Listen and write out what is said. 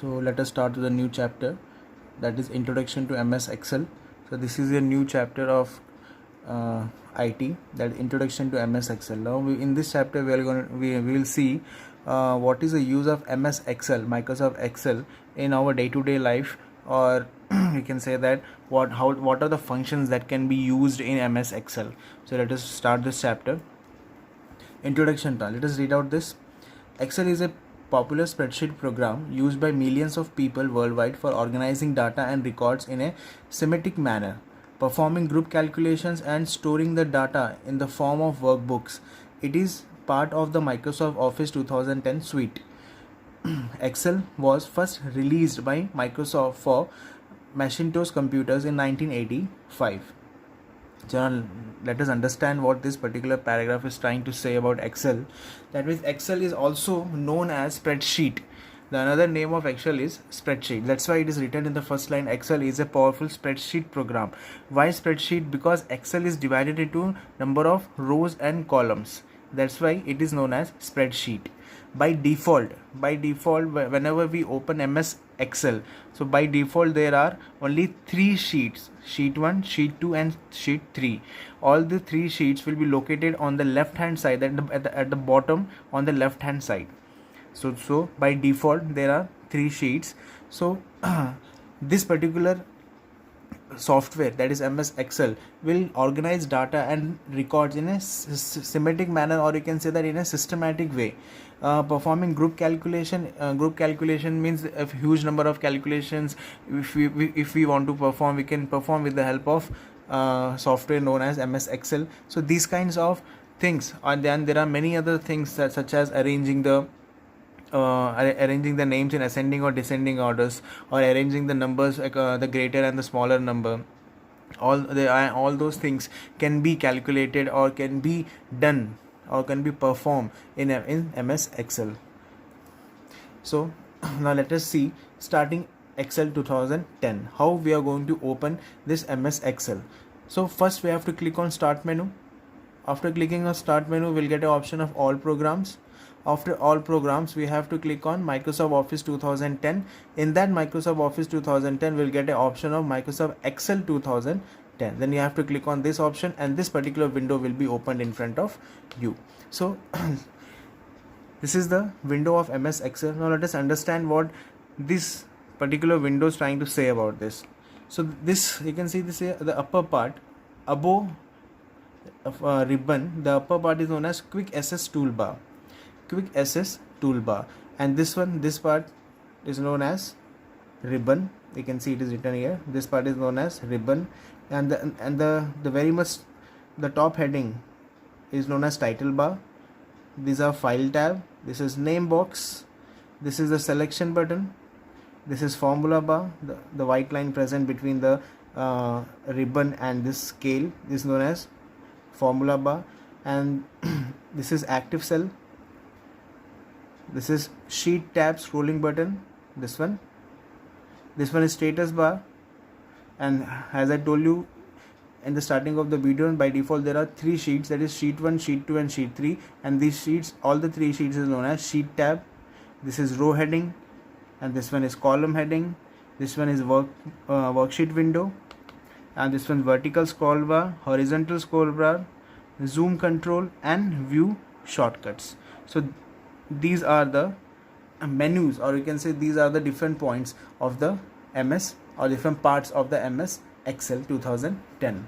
So let us start with a new chapter, that is Introduction to MS Excel. So this is a new chapter of IT, that Introduction to MS Excel. Now in this chapter we will see what is the use of MS Excel, Microsoft Excel, in our day-to-day life, or you can say that what are the functions that can be used in MS Excel. So let us start this chapter. Introduction. Let us read out this. Excel is a popular spreadsheet program used by millions of people worldwide for organizing data and records in a schematic manner, performing group calculations and storing the data in the form of workbooks. It is part of the Microsoft Office 2010 suite. Excel was first released by Microsoft for Macintosh computers in 1985. So now let us understand what this particular paragraph is trying to say about Excel. That means Excel is also known as spreadsheet. The another name of Excel is spreadsheet. That's why it is written in the first line, Excel is a powerful spreadsheet program. Why spreadsheet? Because Excel is divided into number of rows and columns. That's why it is known as spreadsheet. By default, whenever we open MS Excel, so by default there are only 3 sheets: sheet 1, sheet 2 and sheet 3. All the 3 sheets will be located on the left hand side, at the bottom on the left hand side. So by default there are 3 sheets. So this particular software, that is MS Excel, will organize data and records in a schematic manner, or you can say that in a systematic way. Performing group calculation. Group calculation means a huge number of calculations. If we want to perform, we can perform with the help of software known as MS Excel. So these kinds of things, and then there are many other things such as arranging the names in ascending or descending orders, or arranging the numbers, the greater and the smaller number. All those things can be calculated, or can be done, or can be performed in MS Excel. So now let us see, starting Excel 2010, how we are going to open this MS Excel. So first we have to click on Start menu. After clicking on Start menu, we'll get an option of All Programs. After All Programs, we have to click on Microsoft Office 2010. In that Microsoft Office 2010, we'll get an option of Microsoft Excel 2010. Then you have to click on this option, and this particular window will be opened in front of you. So this is the window of MS Excel. Now let us understand what this particular window is trying to say about this. So this, you can see this here, the upper part above ribbon, the upper part is known as Quick Access Toolbar. Quick Access Toolbar, and this part is known as ribbon. You can see it is written here. This part is known as ribbon, and the very much the top heading is known as title bar. These are file tab. This is name box. This is the selection button. This is formula bar. The white line present between the ribbon and this scale is known as formula bar, and this is active cell. This is sheet tab scrolling button. This one is status bar, and as I told you in the starting of the video, by default there are 3 sheets, that is sheet 1, sheet 2 and sheet 3, and these sheets, all the 3 sheets is known as sheet tab. This is row heading, and this one is column heading. This one is worksheet window, and this one vertical scroll bar, horizontal scroll bar, zoom control and view shortcuts. So these are the menus, or you can say these are the different points of the MS, or different parts of the MS Excel 2010.